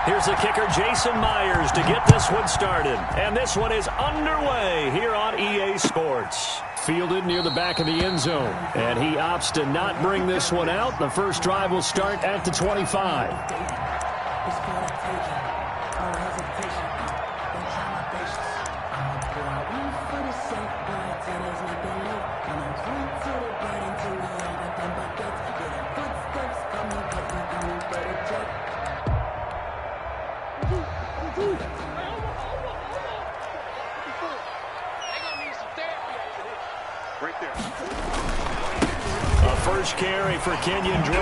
Here's the kicker, Jason Myers, to get this one started. And this one is underway here on EA Sports. Fielded near the back of the end zone. And he opts to not bring this one out. The first drive will start at the 25. First carry for Kenyon Drake.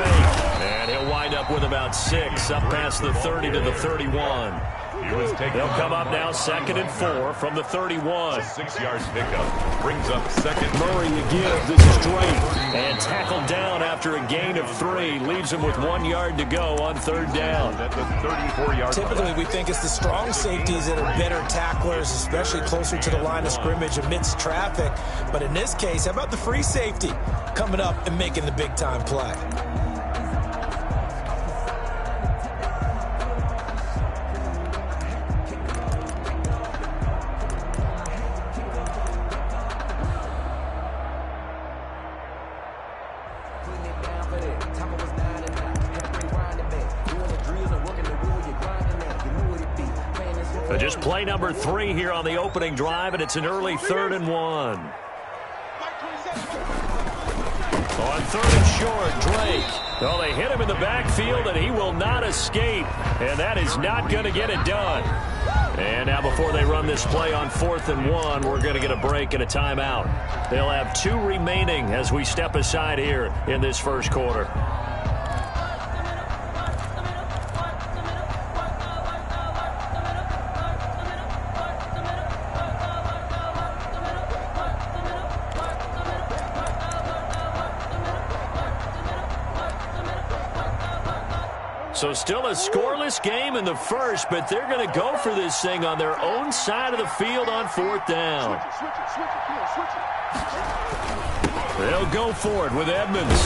And he'll wind up with about 6 up past the 30 to the 31. They'll come up now 2nd and 4 from the 31. 6 yards pickup. Brings up second. Murray again. This is Drake. And tackled down after a gain of 3. Leaves him with 1 yard to go on 3rd down. At the 34-yard Typically, we think it's the strong safeties that are better tacklers, especially closer to the line of scrimmage amidst traffic. But in this case, how about the free safety coming up and making the big-time play? Just play number 3 here on the opening drive, and it's an early 3rd and 1. On 3rd and short, Drake. Well, they hit him in the backfield, and he will not escape. And that is not going to get it done. And now before they run this play on 4th and 1, we're going to get a break and a timeout. They'll have 2 remaining as we step aside here in this first quarter. So still a scoreless game in the first, but they're going to go for this thing on their own side of the field on 4th down. They'll go for it with Edmonds.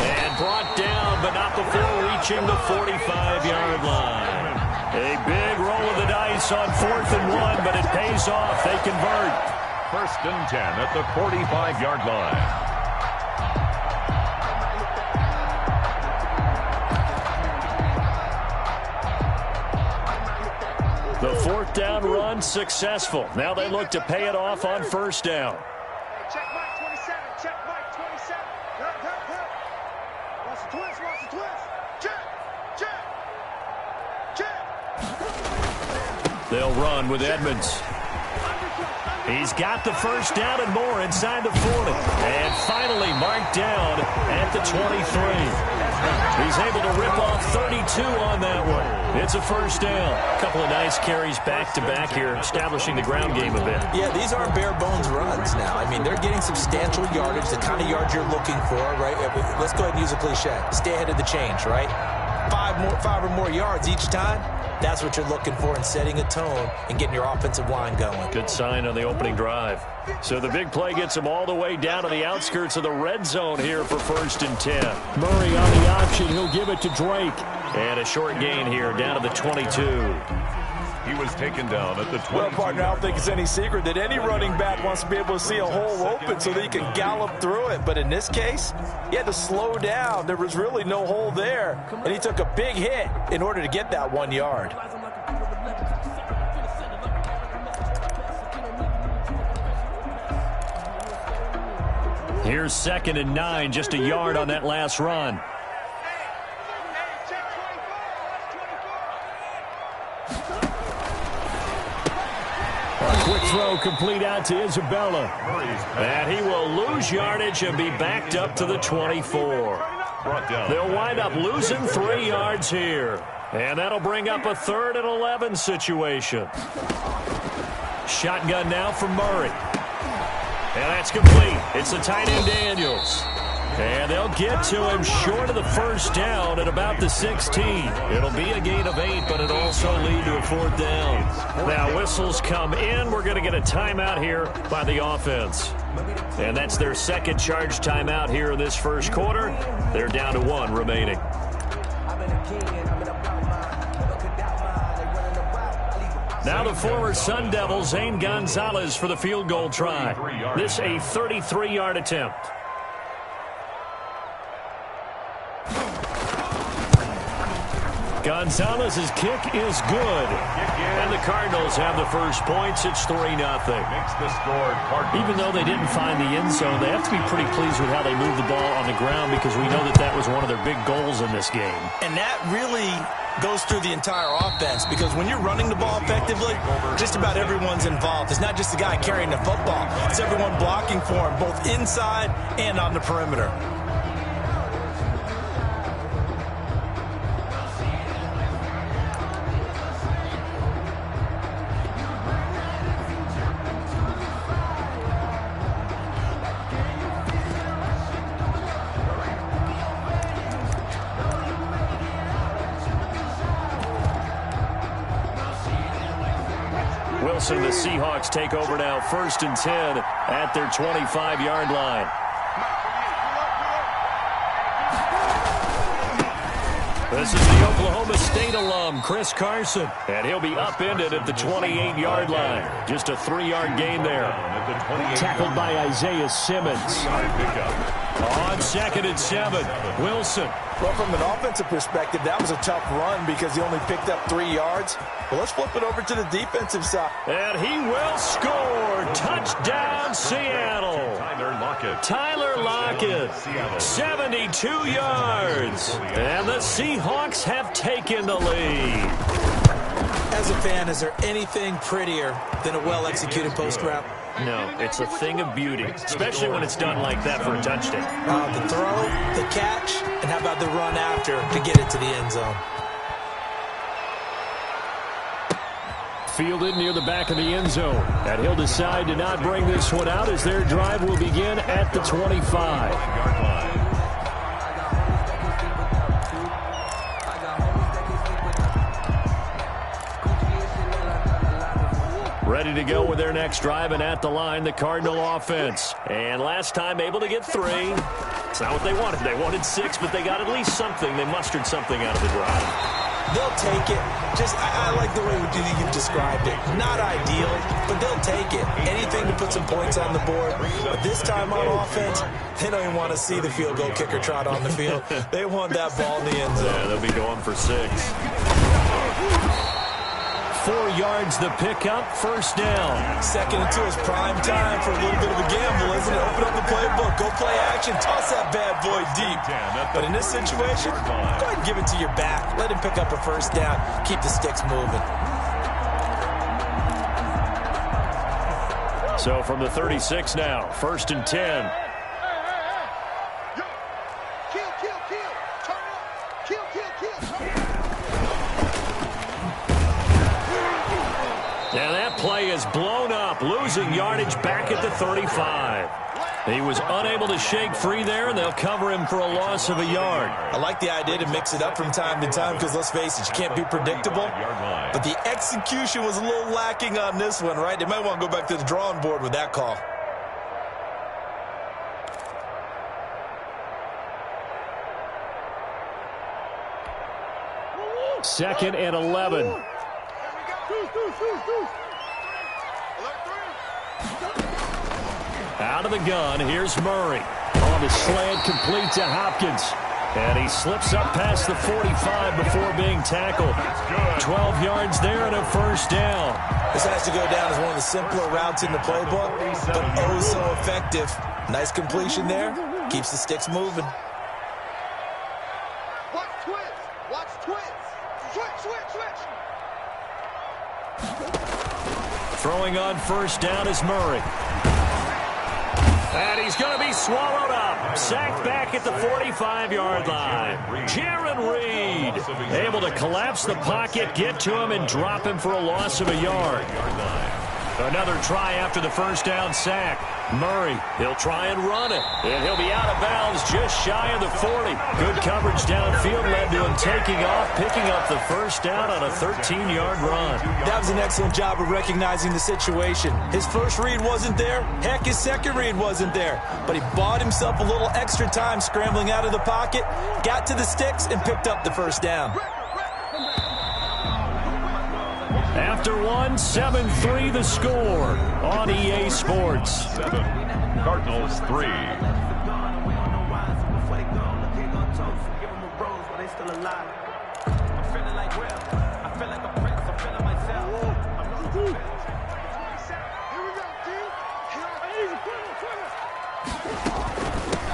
And brought down, but not before reaching the 45-yard line. A big roll of the dice on 4th and 1, but it pays off. They convert. 1st and 10 at the 45-yard line. The 4th down run successful. Now they look to pay it off on 1st down. Check Mike 27. Check Mike 27. Watch the twist. Watch the twist. Check. They'll run with Edmonds. He's got the 1st down and more inside the 40. And finally marked down at the 23. He's able to rip off 32 on that one. It's a 1st down. A couple of nice carries back-to-back here, establishing the ground game a bit. Yeah, these aren't bare-bones runs now. I mean, they're getting substantial yardage, the kind of yards you're looking for, right? Let's go ahead and use a cliche. Stay ahead of the change, right? 5 or more yards each time. That's what you're looking for in setting a tone and getting your offensive line going. Good sign on the opening drive. So the big play gets him all the way down to the outskirts of the red zone here for 1st and 10. Murray on the option. He'll give it to Drake. And a short gain here down to the 22. He was taken down at the 22. Well, partner, I don't think it's any secret that any running back wants to be able to see a hole open so that he can gallop through it. But in this case, he had to slow down. There was really no hole there. And he took a big hit in order to get that 1 yard. Here's 2nd and 9, just a yard on that last run. Quick throw complete out to Isabella. And he will lose yardage and be backed up to the 24. They'll wind up losing 3 yards here. And that'll bring up a 3rd and 11 situation. Shotgun now from Murray. And that's complete. It's the tight end Daniels. And they'll get to him short of the 1st down at about the 16. It'll be a gain of 8, but it'll also lead to a 4th down. Now whistles come in. We're going to get a timeout here by the offense. And that's their 2nd charge timeout here in this first quarter. They're down to 1 remaining. Now the former Sun Devil, Zane Gonzalez, for the field goal try. This a 33-yard attempt. Gonzalez's kick is good. And the Cardinals have the first points. It's 3-0. Even though they didn't find the end zone, they have to be pretty pleased with how they moved the ball on the ground, because we know that that was one of their big goals in this game. And that really goes through the entire offense, because when you're running the ball effectively, just about everyone's involved. It's not just the guy carrying the football. It's everyone blocking for him, both inside and on the perimeter. Wilson, the Seahawks take over now, 1st and 10 at their 25-yard line. This is the Oklahoma State alum, Chris Carson, and he'll be upended at the 28-yard line. Just a 3-yard gain there. Tackled by Isaiah Simmons. On 2nd and 7, Wilson. Well, from an offensive perspective, that was a tough run because he only picked up 3 yards. Well, let's flip it over to the defensive side. And he will score. Touchdown, Seattle. Tyler Lockett, 72 yards. And the Seahawks have taken the lead. As a fan, is there anything prettier than a well-executed post route? No, it's a thing of beauty, especially when it's done like that for a touchdown. The throw, the catch, and how about the run after to get it to the end zone? Fielded near the back of the end zone. And he'll decide to not bring this one out as their drive will begin at the 25. Ready to go with their next drive, and at the line, the Cardinal offense. And last time able to get 3. It's not what they wanted. They wanted 6, but they got at least something. They mustered something out of the drive. They'll take it. I like the way you've described it. Not ideal, but they'll take it. Anything to put some points on the board. But this time on offense, they don't even want to see the field goal kicker trot on the field. They want that ball in the end zone. Yeah, they'll be going for 6. 4 yards the pickup, 1st down. 2nd and 2 is prime time for a little bit of a gamble, isn't it? Open up the playbook, go play action, toss that bad boy deep. But in this situation, go ahead and give it to your back. Let him pick up a 1st down. Keep the sticks moving. So from the 36 now, 1st and 10. And that play is blown up, losing yardage back at the 35. He was unable to shake free there, and they'll cover him for a loss of a yard. I like the idea to mix it up from time to time because, let's face it, you can't be predictable. But the execution was a little lacking on this one, right? They might want to go back to the drawing board with that call. Second and 11. Out of the gun, here's Murray. On the slant, complete to Hopkins. And he slips up past the 45 before being tackled. 12 yards there and a 1st down. This has to go down as one of the simpler routes in the playbook, but oh so effective. Nice completion there. Keeps the sticks moving. Watch twist. Watch twist. Switch. Throwing on 1st down is Murray. And he's going to be swallowed up. Sacked back at the 45-yard line. Jaron Reed able to collapse the pocket, get to him, and drop him for a loss of a yard. Another try after the 1st down sack. Murray, he'll try and run it. And he'll be out of bounds just shy of the 40. Good coverage downfield led to him taking off, picking up the 1st down on a 13-yard run. That was an excellent job of recognizing the situation. His first read wasn't there. Heck, his second read wasn't there. But he bought himself a little extra time scrambling out of the pocket, got to the sticks, and picked up the 1st down. After one, 7-3 the score on EA Sports. 7, Cardinals 3.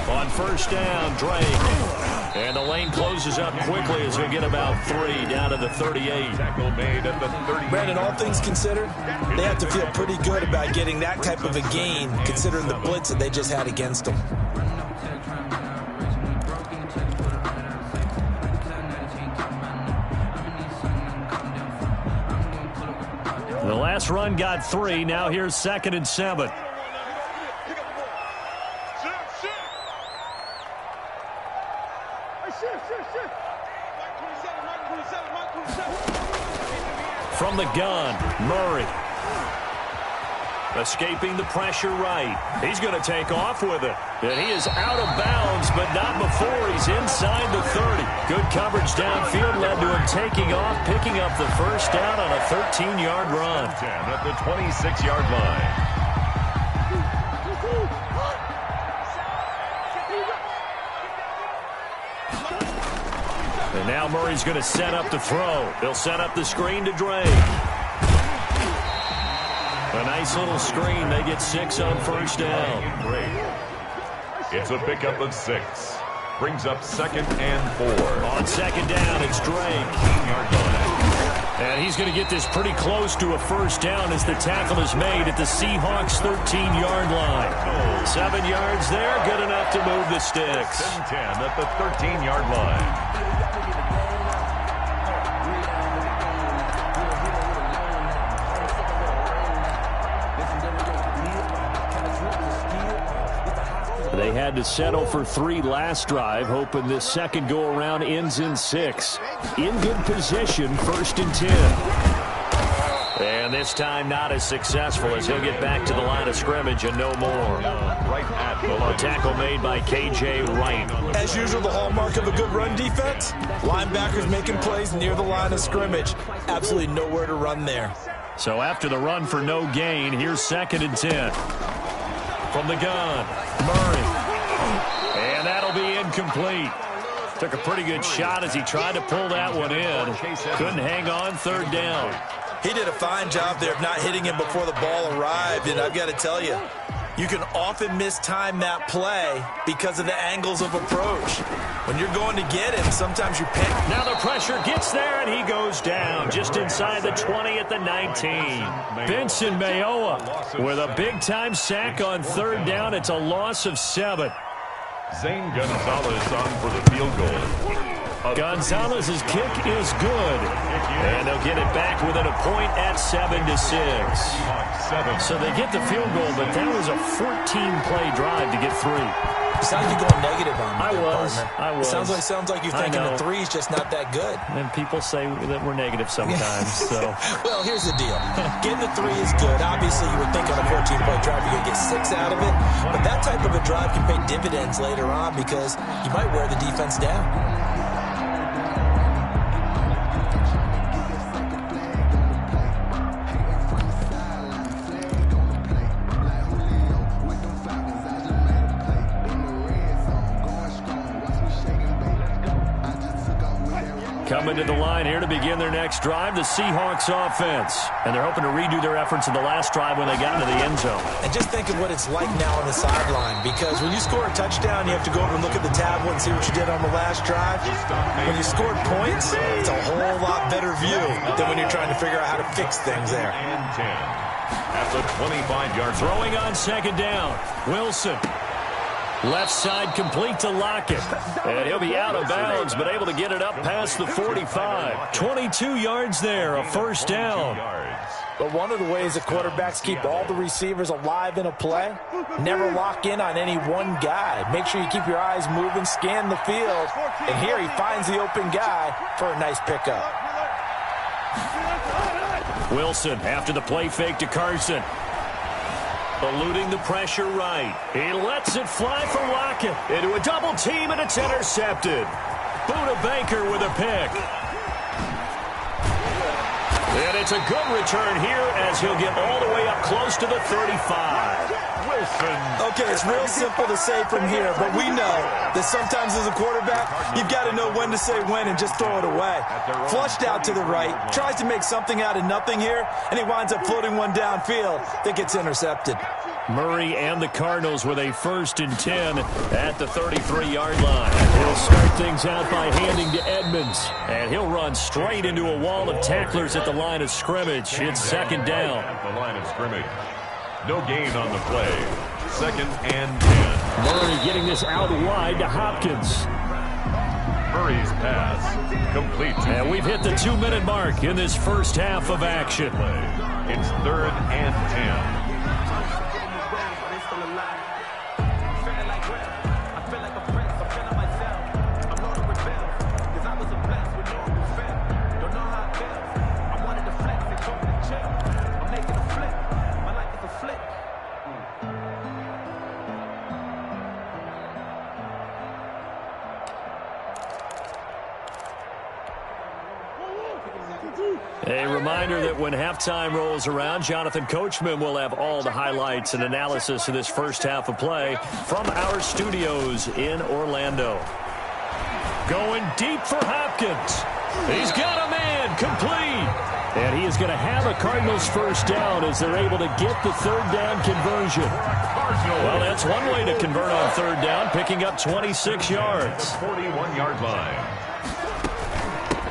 On first down, Drake. And the lane closes up quickly as he'll get about 3 down to the 38. Tackle made at the 30. Brandon, all things considered, they have to feel pretty good about getting that type of a gain, considering the blitz that they just had against them. The last run got 3. Now here's 2nd and 7. From the gun, Murray. Escaping the pressure right. He's going to take off with it. And he is out of bounds, but not before he's inside the 30. Good coverage downfield led to him taking off, picking up the first down on a 13-yard run. 10 at the 26-yard line. And now Murray's going to set up the throw. He'll set up the screen to Drake. A nice little screen. They get 6 on first down. It's a pickup of 6. Brings up 2nd and 4. On 2nd down, it's Drake. And he's going to get this pretty close to a first down as the tackle is made at the Seahawks' 13-yard line. 7 yards there, good enough to move the sticks. 10 at the 13-yard line. They had to settle for 3 last drive, hoping this second go-around ends in 6. In good position, 1st and 10. And this time not as successful as he'll get back to the line of scrimmage and no more. Right at the line. A tackle made by K.J. Wright. As usual, the hallmark of a good run defense, linebackers making plays near the line of scrimmage. Absolutely nowhere to run there. So after the run for no gain, here's 2nd and 10. From the gun, Murray. And that'll be incomplete. Took a pretty good shot as he tried to pull that one in. Couldn't hang on, 3rd down. He did a fine job there of not hitting him before the ball arrived, and I've got to tell you, you can often mistime that play because of the angles of approach. When you're going to get him, sometimes you panic. Now the pressure gets there, and he goes down just inside the 20 at the 19. Benson Mayowa with a big-time sack on 3rd down. It's a loss of 7. Zane Gonzalez on for the field goal. Gonzalez's kick is good. And they'll get it back within a point at 7-6. So they get the field goal, but that was a 14-play drive to get 3. It sounds like you're going negative on me. I was. Sounds like you're thinking the 3's just not that good. And people say that we're negative sometimes. So, well, here's the deal. Getting the 3 is good. Obviously, you would think on a 14-point drive you're going to get 6 out of it. But that type of a drive can pay dividends later on because you might wear the defense down. Coming to the line here to begin their next drive, the Seahawks offense. And they're hoping to redo their efforts in the last drive when they got into the end zone. And just think of what it's like now on the sideline, because when you score a touchdown, you have to go over and look at the tablet and see what you did on the last drive. When you scored points, it's a whole lot better view than when you're trying to figure out how to fix things there. And 10 at the 25-yard line. Throwing on 2nd down, Wilson. Left side complete to Lockett. And he'll be out of bounds, but able to get it up past the 45. 22 yards there, a first down. But one of the ways that quarterbacks keep all the receivers alive in a play, never lock in on any one guy. Make sure you keep your eyes moving, scan the field. And here he finds the open guy for a nice pickup. Wilson after the play fake to Carson. Eluding the pressure right. He lets it fly for Lockett. Into a double team, and it's intercepted. Buda Baker with a pick. And it's a good return here as he'll get all the way up close to the 35. Wilson. Okay, it's real simple to say from here, but we know that sometimes as a quarterback, you've got to know when to say when and just throw it away. Flushed out to the right, tries to make something out of nothing here, and he winds up floating one downfield that gets intercepted. Murray and the Cardinals with a 1st and 10 at the 33-yard line. He'll start things out by handing to Edmonds, and he'll run straight into a wall of tacklers at the line of scrimmage. It's 2nd down. At the line of scrimmage. No gain on the play. 2nd and 10. Murray getting this out wide to Hopkins. Murray's pass complete. And we've hit the 2-minute mark in this first half of action. It's 3rd and 10. A reminder that when halftime rolls around, Jonathan Coachman will have all the highlights and analysis of this first half of play from our studios in Orlando. Going deep for Hopkins. He's got a man, complete. And he is going to have a Cardinals first down as they're able to get the 3rd down conversion. Well, that's one way to convert on 3rd down, picking up 26 yards. 41-yard line.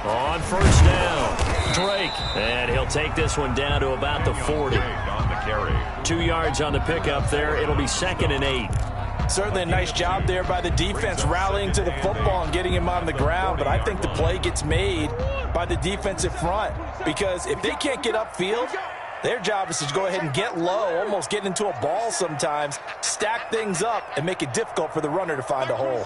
On 1st down, Drake. And he'll take this one down to about the 40. On the carry. 2 yards on the pickup there. It'll be 2nd and 8. Certainly a nice job there by the defense rallying to the football and getting him on the ground, but I think the play gets made by the defensive front because if they can't get upfield, their job is to go ahead and get low, almost get into a ball sometimes, stack things up, and make it difficult for the runner to find a hole.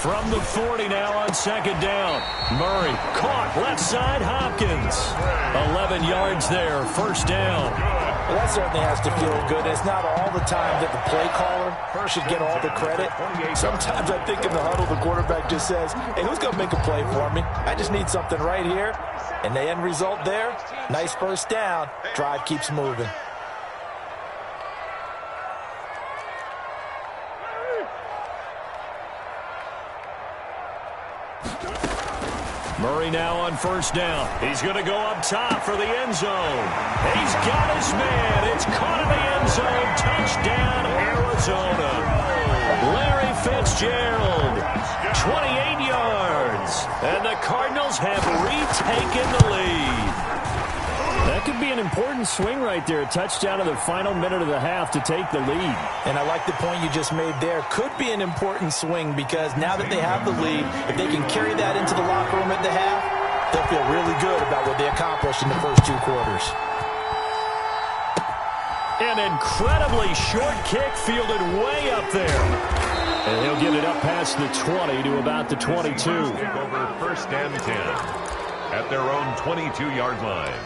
From the 40 now on 2nd down. Murray caught left side Hopkins. 11 yards there, 1st down. Well, that certainly has to feel good. It's not all the time that the play caller should get all the credit. Sometimes I think in the huddle the quarterback just says, hey, who's going to make a play for me? I just need something right here. And the end result there, nice 1st down. Drive keeps moving. Murray now on 1st down. He's going to go up top for the end zone. He's got his man. It's caught in the end zone. Touchdown, Arizona. Larry Fitzgerald, 28 yards. And the Cardinals have retaken the lead. That could be an important swing right there. A touchdown in the final minute of the half to take the lead. And I like the point you just made there. Could be an important swing because now that they have the lead, if they can carry that into the locker room at the half, they'll feel really good about what they accomplished in the first 2 quarters. An incredibly short kick fielded way up there. And he'll get it up past the 20 to about the 22. Over 1st and 10 at their own 22-yard line.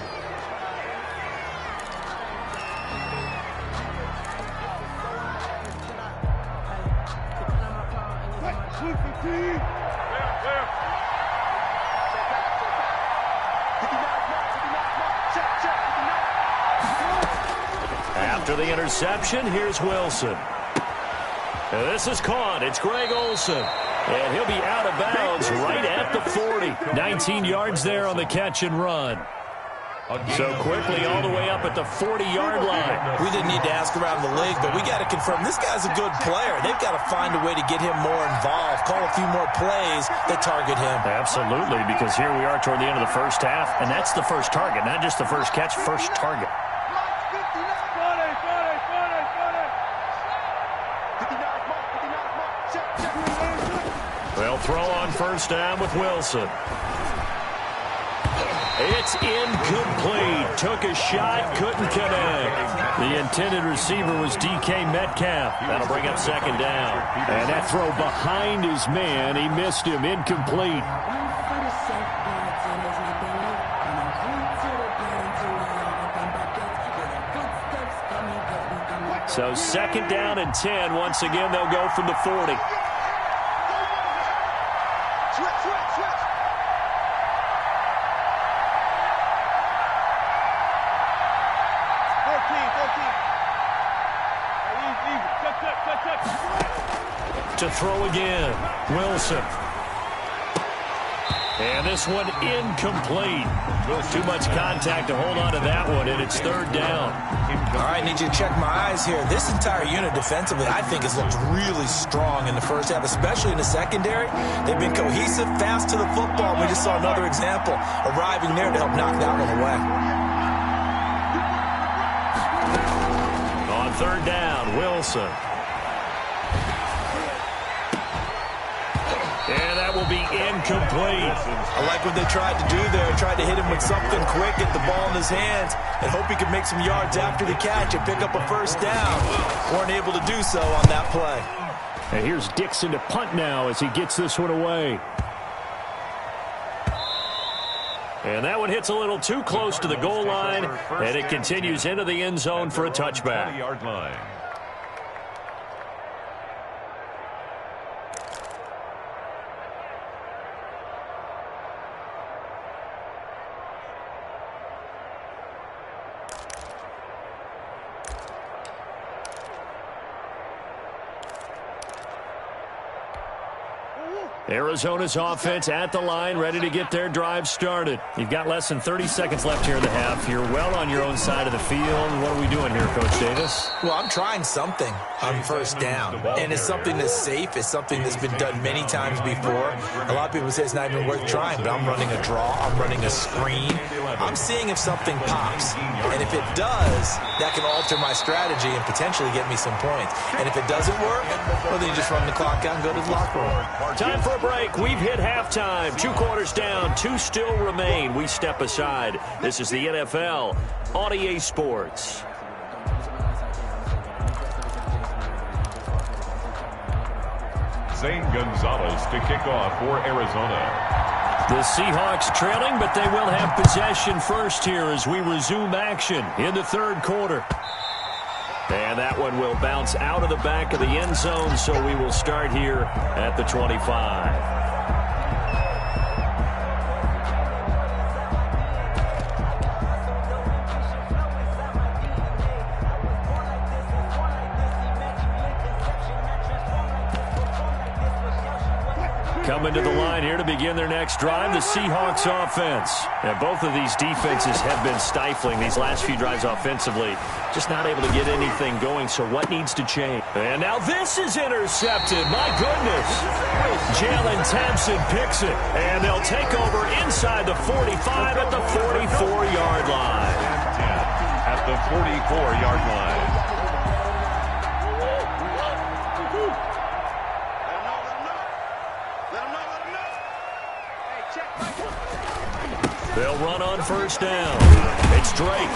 After the interception, here's Wilson. This is caught. It's Greg Olsen. And he'll be out of bounds right at the 40. 19 yards there on the catch and run. So quickly all the way up at the 40-yard line. We didn't need to ask around the league, but we got to confirm this guy's a good player. They've got to find a way to get him more involved, call a few more plays that target him. Absolutely, because here we are toward the end of the first half, and that's the first target, not just the first catch, first target. They'll throw on 1st down with Wilson. It's incomplete. Took a shot, couldn't connect. The intended receiver was DK Metcalf. That'll bring up 2nd down. And that throw behind his man, he missed him, incomplete. So 2nd down and 10. Once again, they'll go from the 40. to throw again. Wilson. And this one incomplete. Too much contact to hold on to that one, and it's third down. All right, need you to check my eyes here. This entire unit defensively, I think, has looked really strong in the first half, especially in the secondary. They've been cohesive, fast to the football. We just saw another example arriving there to help knock that one away. On third down, Wilson. And that will be incomplete. I like what they tried to do there. Tried to hit him with something quick, get the ball in his hands, and hope he could make some yards after the catch and pick up a first down. Weren't able to do so on that play. And here's Dixon to punt now as he gets this one away. And that one hits a little too close to the goal line, and it continues into the end zone for a touchback. 20-yard line. Arizona's offense at the line, ready to get their drive started. You've got less than 30 seconds left here in the half. You're well on your own side of the field. What are we doing here, Coach Davis? Well, I'm trying something on first down, and it's something that's safe. It's something that's been done many times before. A lot of people say it's not even worth trying, but I'm running a draw. I'm running a screen. I'm seeing if something pops, and if it does, that can alter my strategy and potentially get me some points. And if it doesn't work, well, then you just run the clock out and go to the locker room. Time for a break. We've hit halftime. 2 quarters down. 2 still remain. We step aside. This is the NFL on EA Sports. Zane Gonzalez to kick off for Arizona. The Seahawks trailing, but they will have possession first here as we resume action in the third quarter. And that one will bounce out of the back of the end zone, so we will start here at the 25. Coming to the line here to begin their next drive, the Seahawks offense. And both of these defenses have been stifling these last few drives offensively. Just not able to get anything going, so what needs to change? And now this is intercepted. My goodness. Jalen Thompson picks it. And they'll take over inside the 45 at the 44-yard line. At the 44-yard line. They'll run on first down. It's Drake.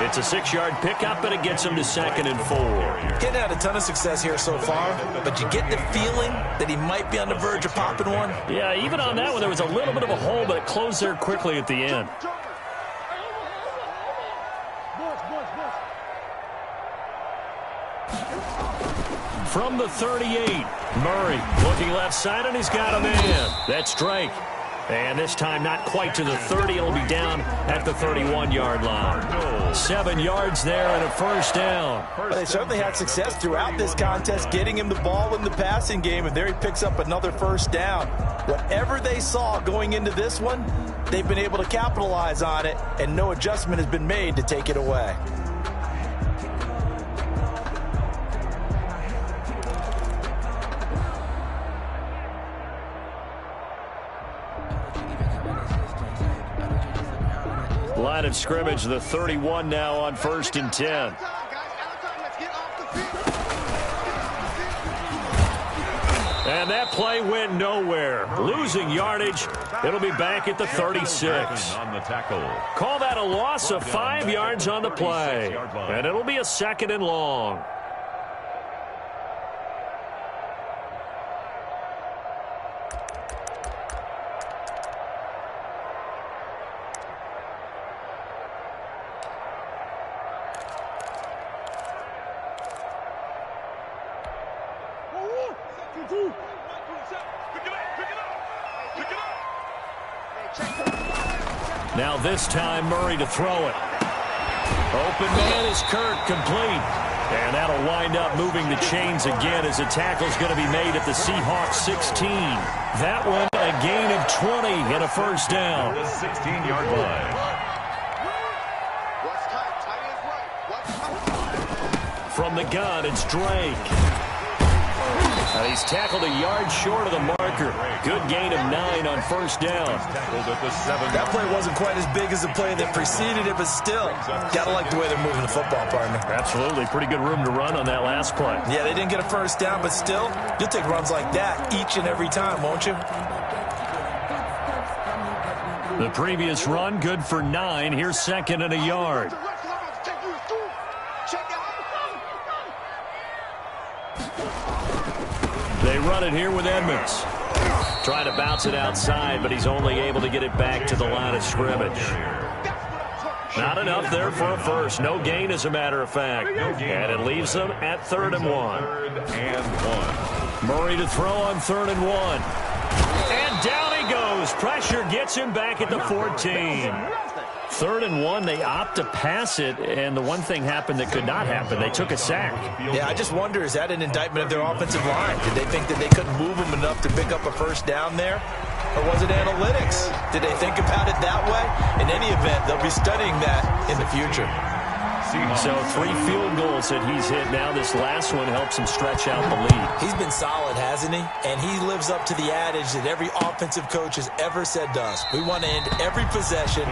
It's a 6-yard pickup, and it gets him to 2nd and 4. Getting had a ton of success here so far, but you get the feeling that he might be on the verge of popping one. Yeah, even on that one, there was a little bit of a hole, but it closed there quickly at the end. From the 38, Murray looking left side, and he's got a man. That's Drake. And this time not quite to the 30. It'll be down at the 31-yard line. 7 yards there and a first down. Well, they certainly had success throughout this contest, getting him the ball in the passing game, and there he picks up another first down. Whatever they saw going into this one, they've been able to capitalize on it, and no adjustment has been made to take it away. Line of scrimmage, the 31 now on 1st and 10. And that play went nowhere. Losing yardage. It'll be back at the 36. On the tackle. Call that a loss of 5 yards on the play. And it'll be a 2nd and long. Now this time Murray to throw it. Open man is Kirk, complete. And that'll wind up moving the chains again as a tackle's going to be made at the Seahawks 16. That one a gain of 20 and a first down. The 16-yard line. From the gun, it's Drake. He's tackled a yard short of the marker. Good gain of 9 on first down. Tackled at the 7. That play wasn't quite as big as the play that preceded it, but still, gotta like the way they're moving the football, partner. Absolutely. Pretty good room to run on that last play. Yeah, they didn't get a first down, but still, you'll take runs like that each and every time, won't you? The previous run, good for 9. Here's second and a yard. They run it here with Edmonds. Trying to bounce it outside, but he's only able to get it back to the line of scrimmage. Not enough there for a first. No gain, as a matter of fact. And it leaves them at 3rd and 1. 3rd and 1. Murray to throw on 3rd and 1. And down he goes. Pressure gets him back at the 14. 3rd and 1, they opt to pass it, and the one thing happened that could not happen. They took a sack. Yeah, I just wonder, is that an indictment of their offensive line? Did they think that they couldn't move them enough to pick up a first down there? Or was it analytics? Did they think about it that way? In any event, they'll be studying that in the future. So 3 field goals that he's hit now. This last one helps him stretch out the lead. He's been solid, hasn't he? And he lives up to the adage that every offensive coach has ever said to us. We want to end every possession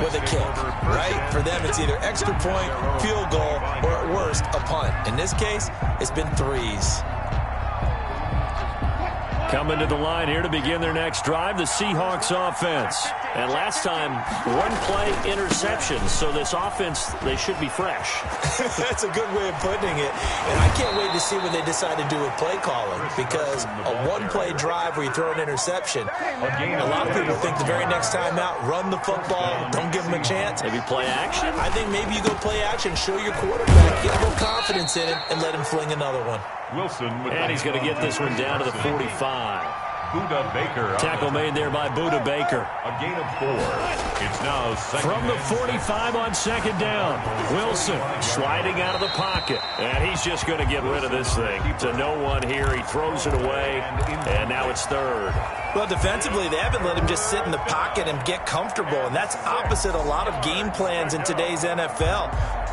with a kick, right? For them, it's either extra point, field goal, or at worst, a punt. In this case, it's been 3s. Coming to the line here to begin their next drive, the Seahawks offense. And last time, 1-play interception. So this offense, they should be fresh. That's a good way of putting it. And I can't wait to see what they decide to do with play calling. Because a 1-play drive where you throw an interception, a lot of people think the very next time out, run the football, don't give them a chance. Maybe play action? I think maybe you go play action, show your quarterback, get a little confidence in him, and let him fling another one. Wilson with and he's going to get this one down to the 45. Buda Baker. Tackle made there by Buda Baker. A gain of 4. It's now second. From the 45 on second down. Wilson sliding out of the pocket. And he's just going to get rid of this thing. To no one here. He throws it away. And now it's 3rd. Well, defensively, they haven't let him just sit in the pocket and get comfortable. And that's opposite a lot of game plans in today's NFL.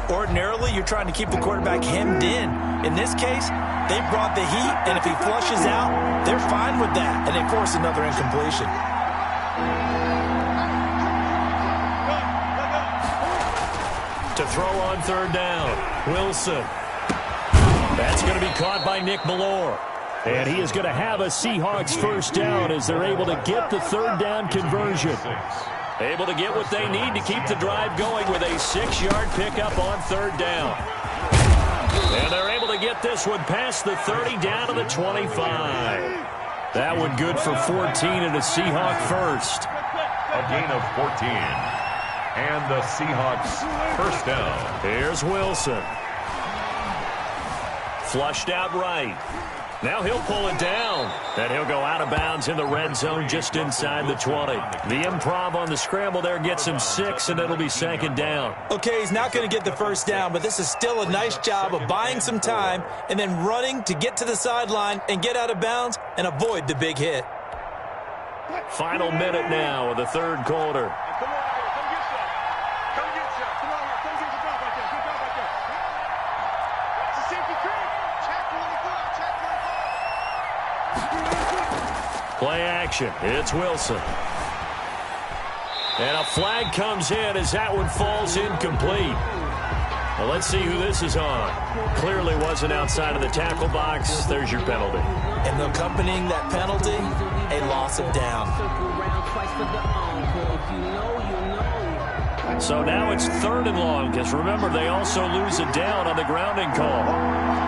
Ordinarily, you're trying to keep the quarterback hemmed in. In this case, they brought the heat, and if he flushes out, they're fine with that, and they force another incompletion. To throw on 3rd down, Wilson. That's going to be caught by Nick Ballore. And he is going to have a Seahawks first down as they're able to get the 3rd down conversion. Able to get what they need to keep the drive going with a 6-yard pickup on 3rd down. And they're able to get this one past the 30 down to the 25. That one good for 14 and a Seahawk first. A gain of 14. And the Seahawks first down. Here's Wilson. Flushed out right. Now he'll pull it down, and he'll go out of bounds in the red zone just inside the 20. The improv on the scramble there gets him 6, and it'll be second down. Okay, he's not going to get the first down, but this is still a nice job of buying some time and then running to get to the sideline and get out of bounds and avoid the big hit. Final minute now of the 3rd quarter. Play action. It's Wilson. And a flag comes in as that one falls incomplete. Well, let's see who this is on. Clearly wasn't outside of the tackle box. There's your penalty. And accompanying that penalty, a loss of down. So now it's 3rd and long, because remember, they also lose a down on the grounding call.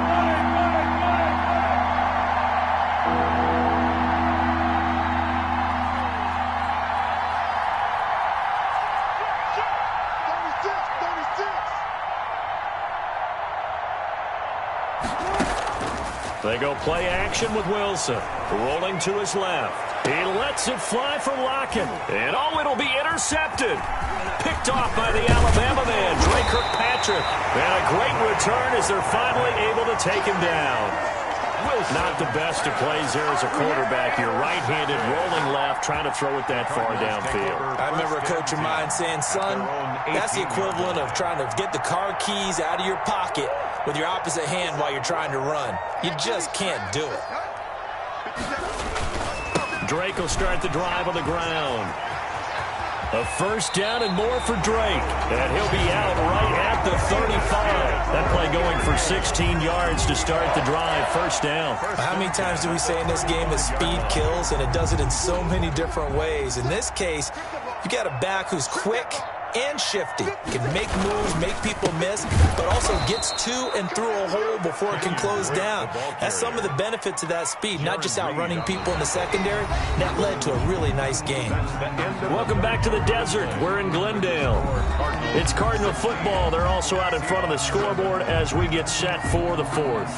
They go play action with Wilson. Rolling to his left. He lets it fly for Lockett. And, it'll be intercepted. Picked off by the Alabama man, Drake Kirkpatrick. And a great return as they're finally able to take him down. Not the best of plays there as a quarterback. You're right-handed, rolling left, trying to throw it that far downfield. I remember a coach of mine saying, son, that's the equivalent of trying to get the car keys out of your pocket with your opposite hand while you're trying to run. You just can't do it. Drake will start the drive on the ground. A first down and more for Drake. And he'll be out right at the 35. That play going for 16 yards to start the drive. First down. How many times do we say in this game that speed kills, and it does it in so many different ways? In this case, you got a back who's quick and shifty, can make moves, make people miss, but also gets to and through a hole before it can close down. That's some of the benefits of that speed, not just outrunning people in the secondary. That led to a really nice game. Welcome back to the desert. We're in Glendale. It's Cardinal football. They're also out in front of the scoreboard as we get set for the fourth.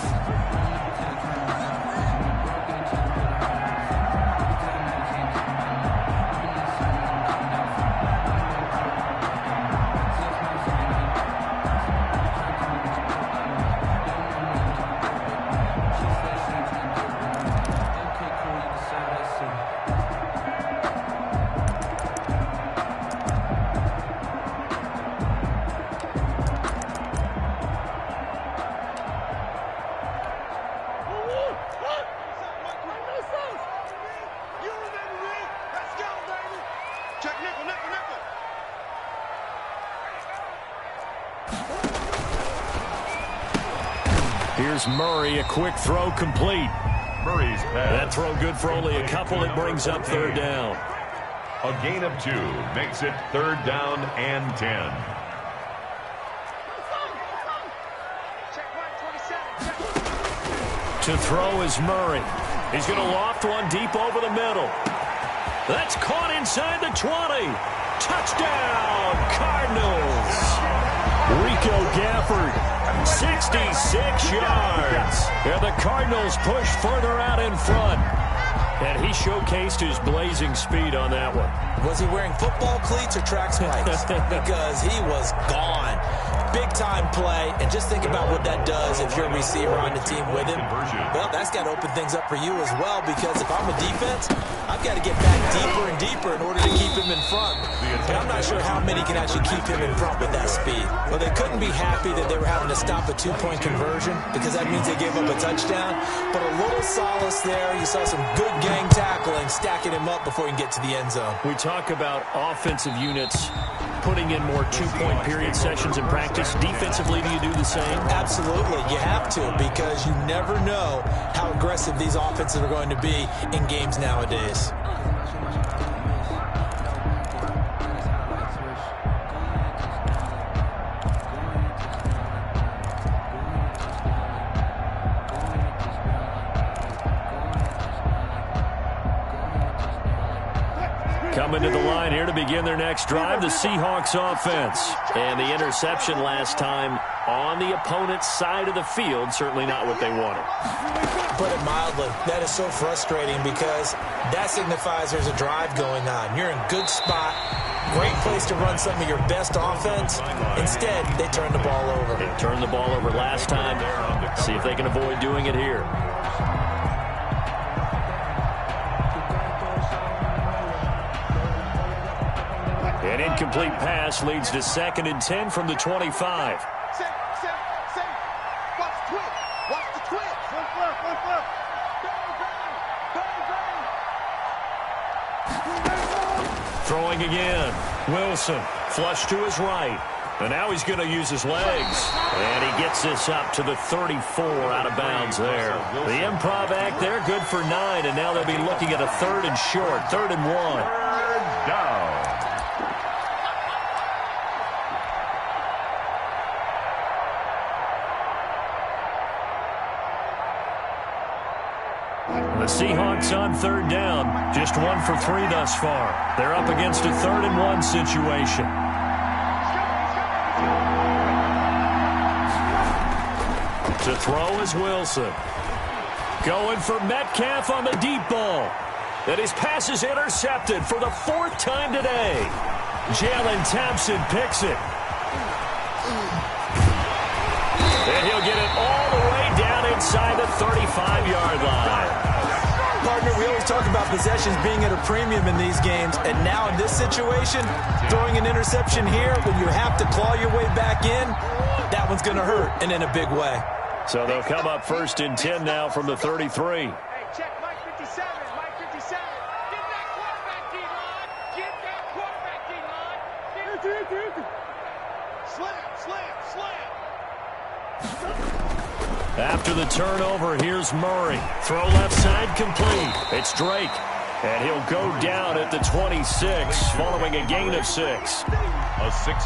Here's Murray, a quick throw complete. Murray's pass. That throw good for only a couple. It brings up third down. A gain of 2 makes it third down and 10. To throw is Murray. He's going to loft one deep over the middle. That's caught inside the 20. Touchdown, Cardinals. Rico Gafford. 66 yards. And the Cardinals push further out in front. And he showcased his blazing speed on that one. Was he wearing football cleats or track spikes? Because he was gone. Big-time play, and just think about what that does if you're a receiver on the team with him. Well, that's got to open things up for you as well, because if I'm a defense, I've got to get back deeper and deeper in order to keep him in front. And I'm not sure how many can actually keep him in front with that speed. Well, they couldn't be happy that they were having to stop a 2-point conversion, because that means they gave up a touchdown. But a little solace there. You saw some good gang tackling, stacking him up before he can get to the end zone. We talk about offensive units putting in more 2-point period sessions in practice. Defensively, do you do the same? Absolutely. You have to, because you never know how aggressive these offenses are going to be in games nowadays. Coming to the line here to begin their next drive, the Seahawks offense. And the interception last time on the opponent's side of the field, certainly not what they wanted. Put it mildly, that is so frustrating, because that signifies there's a drive going on. You're in good spot, great place to run some of your best offense. Instead, they turn the ball over. They turned the ball over last time. See if they can avoid doing it here. An incomplete pass leads to 2nd and 10 from the 25. Watch the twist. Watch the twist. Throwing again. Wilson, flush to his right. And now he's going to use his legs. And he gets this up to the 34 out of bounds there. The improv act there, good for 9. And now they'll be looking at a 3rd and short, 3rd and 1. Third down. The Seahawks on 3rd down. Just 1 for 3 thus far. They're up against a 3rd and 1 situation. To throw is Wilson. Going for Metcalf on the deep ball. And his pass is intercepted for the 4th time today. Jalen Thompson picks it. And he'll get it all the way down inside the 35-yard line. Partner, we always talk about possessions being at a premium in these games, and now in this situation, throwing an interception here when you have to claw your way back in, that one's going to hurt, and in a big way. So they'll come up 1st and 10 now from the 33. Hey, check Mike 57, Mike 57. Get that quarterback, D-line. Get that quarterback, D-line. Slam. After the turnover, here's Murray. Throw left side complete. It's Drake. And he'll go down at the 26 following a gain of 6.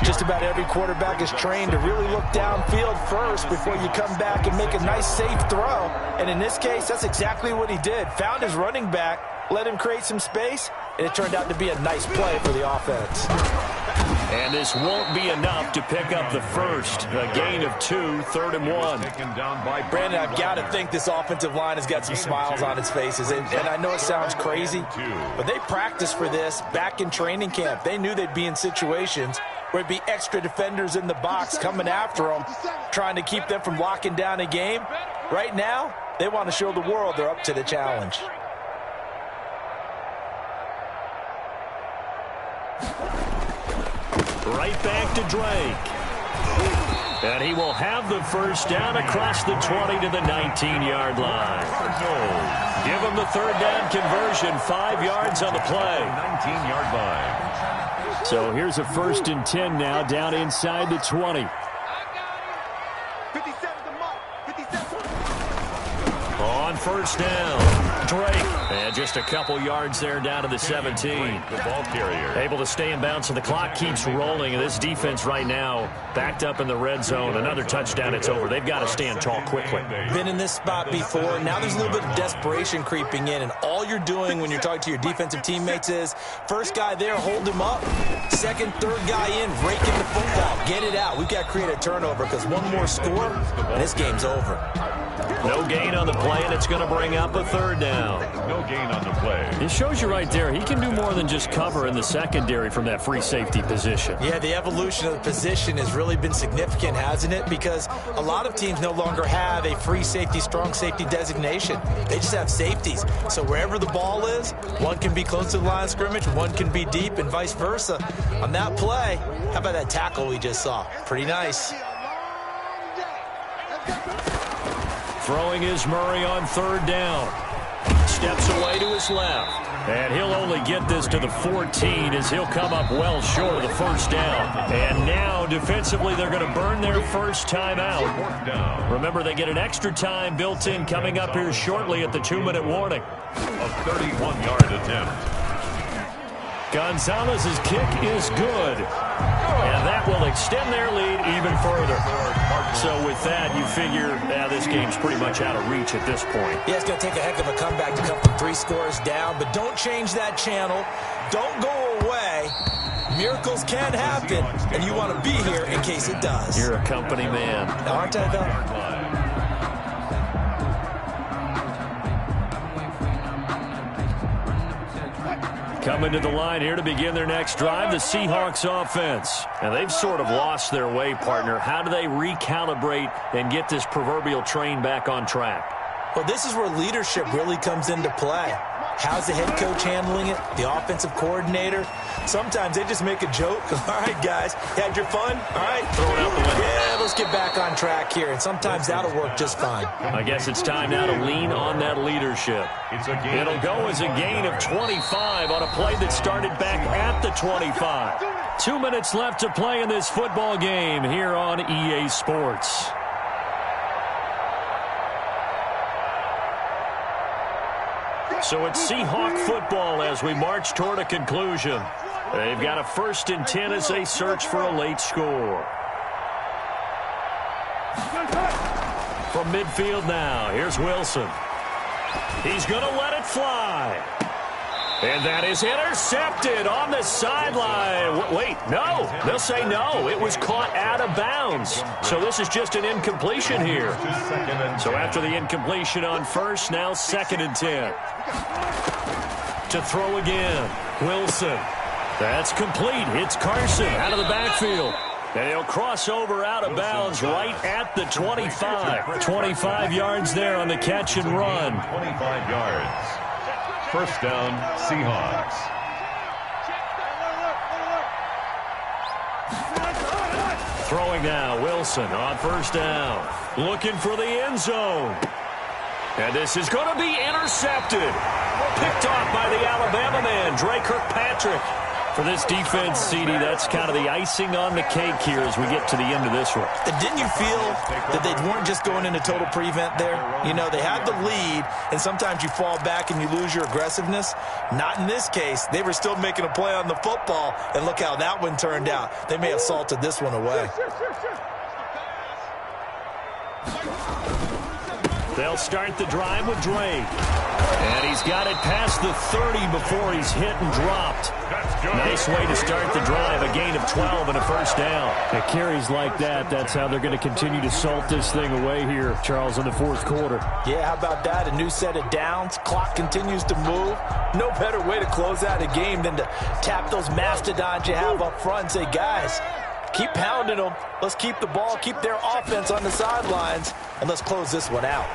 Just about every quarterback is trained to really look downfield first before you come back and make a nice, safe throw. And in this case, that's exactly what he did. Found his running back, let him create some space, and it turned out to be a nice play for the offense. And this won't be enough to pick up the first. A gain of 2, 3rd and 1. Brandon, I've got to think this offensive line has got some smiles on its faces. And I know it sounds crazy, but they practiced for this back in training camp. They knew they'd be in situations where it'd be extra defenders in the box coming after them, trying to keep them from locking down a game. Right now, they want to show the world they're up to the challenge. Right back to Drake. And he will have the first down across the 20 to the 19-yard line. Give him the 3rd down conversion, 5 yards on the play. 19-yard line. So here's a 1st and 10 now down inside the 20. 57 to Mark. 57. On 1st down, Drake. And just a couple yards there down to the 17. The ball carrier. Able to stay in bounds, and the clock keeps rolling. And this defense right now backed up in the red zone. Another touchdown, it's over. They've got to stand tall quickly. Been in this spot before. Now there's a little bit of desperation creeping in, and all you're doing when you're talking to your defensive teammates is first guy there, hold him up. Second, third guy in, rake in the football. Get it out. We've got to create a turnover because one more score, and this game's over. No gain on the play, and it's going to bring up a 3rd down. No gain on the play. It shows you right there, he can do more than just cover in the secondary from that free safety position. Yeah, the evolution of the position has really been significant, hasn't it? Because a lot of teams no longer have a free safety, strong safety designation. They just have safeties. So wherever the ball is, one can be close to the line of scrimmage, one can be deep, and vice versa. On that play, how about that tackle we just saw? Pretty nice. Throwing is Murray on 3rd down. Steps away to his left. And he'll only get this to the 14 as he'll come up well short of the 1st down. And now, defensively, they're going to burn their first time out. Remember, they get an extra time built in coming up here shortly at the 2-minute warning. A 31-yard attempt. Gonzalez's kick is good. And that will extend their lead even further. So with that, you figure this game's pretty much out of reach at this point. Yeah, it's going to take a heck of a comeback to come from 3 scores down, but don't change that channel. Don't go away. Miracles can happen, and you want to be here in case it does. You're a company man. Aren't I, though? Coming to the line here to begin their next drive, the Seahawks offense. And they've sort of lost their way, partner. How do they recalibrate and get this proverbial train back on track? Well, this is where leadership really comes into play. How's the head coach handling it? The offensive coordinator? Sometimes they just make a joke. All right, guys, had your fun? All right, throw it out the window. Yeah, let's get back on track here, and sometimes that'll work just fine. I guess it's time now to lean on that leadership. It'll go as a gain of 25 on a play that started back at the 25. 2 minutes left to play in this football game here on EA Sports. So it's Seahawk football as we march toward a conclusion. They've got a 1st and 10 as they search for a late score. From midfield now, here's Wilson. He's going to let it fly. And that is intercepted on the sideline. Wait, no. They'll say no. It was caught out of bounds. So this is just an incompletion here. So after the incompletion on 1st, now 2nd and 10. to throw again. Wilson. That's complete. It's Carson out of the backfield. And he'll cross over out of bounds right at the 25. 25 yards there on the catch and run. 25 yards. First down, Seahawks. Throwing now, Wilson on first down. Looking for the end zone. And this is going to be intercepted. Picked off by the Alabama man, Dre Kirkpatrick. For this defense, CD, that's kind of the icing on the cake here as we get to the end of this one. And didn't you feel that they weren't just going into total prevent there? You know, they had the lead, and sometimes you fall back and you lose your aggressiveness. Not in this case. They were still making a play on the football, and look how that one turned out. They may have salted this one away. They'll start the drive with Drake. And he's got it past the 30 before he's hit and dropped. Nice way to start the drive. A gain of 12 and a first down. At carries like that, that's how they're going to continue to salt this thing away here, Charles, in the fourth quarter. Yeah, how about that? A new set of downs. Clock continues to move. No better way to close out a game than to tap those mastodons you have up front and say, guys, keep pounding them. Let's keep the ball, keep their offense on the sidelines, and let's close this one out.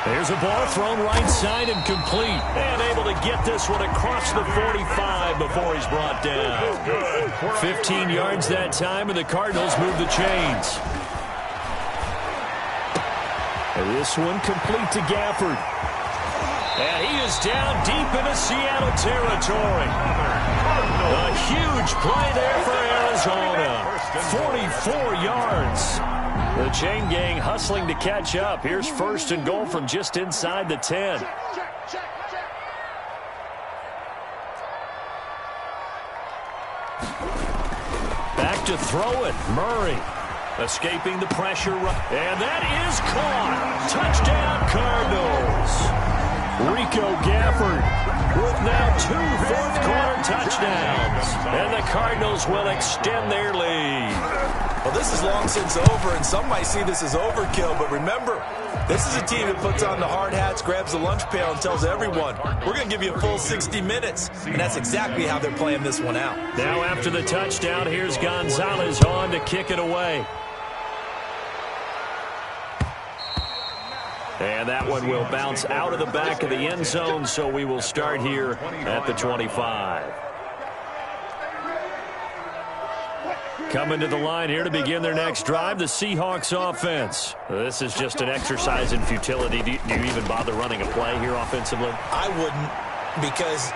There's a ball thrown right side and complete. And able to get this one across the 45 before he's brought down. 15 yards that time, and the Cardinals move the chains. And this one complete to Gafford. And he is down deep into Seattle territory. A huge play there for Arizona. 44 yards. The chain gang hustling to catch up. Here's first and goal from just inside the 10. Back to throw it. Murray escaping the pressure. And that is caught. Touchdown Cardinals. Rico Gafford with now 2 fourth-quarter touchdowns. And the Cardinals will extend their lead. Well, this is long since over, and some might see this as overkill, but remember, this is a team that puts on the hard hats, grabs the lunch pail, and tells everyone, we're going to give you a full 60 minutes, and that's exactly how they're playing this one out. Now after the touchdown, here's Gonzalez on to kick it away. And that one will bounce out of the back of the end zone, so we will start here at the 25. Coming to the line here to begin their next drive, the Seahawks offense. This is just an exercise in futility. Do you even bother running a play here offensively? I wouldn't, because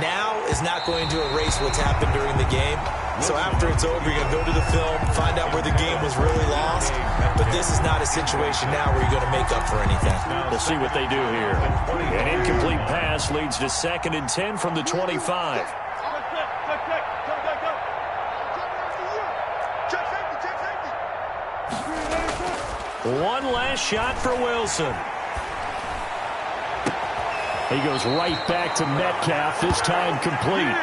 now is not going to erase what's happened during the game. So after it's over, you're going to go to the film, find out where the game was really lost. But this is not a situation now where you're going to make up for anything. We'll see what they do here. An incomplete pass leads to 2nd and 10 from the 25. One last shot for Wilson. He goes right back to Metcalf, this time complete.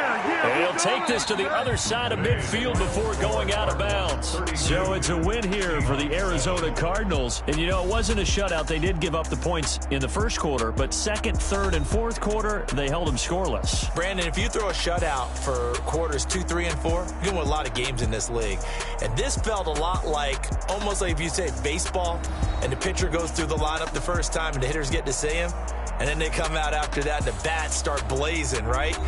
And he'll take this to the other side of midfield before going out of bounds. So it's a win here for the Arizona Cardinals. And, you know, it wasn't a shutout. They did give up the points in the first quarter, but second, third, and fourth quarter, they held them scoreless. Brandon, if you throw a shutout for quarters 2, 3, and 4, you're going to win a lot of games in this league. And this felt a lot like, almost like if you say baseball, and the pitcher goes through the lineup the first time and the hitters get to see him, and then they come out after that and the bats start blazing, right?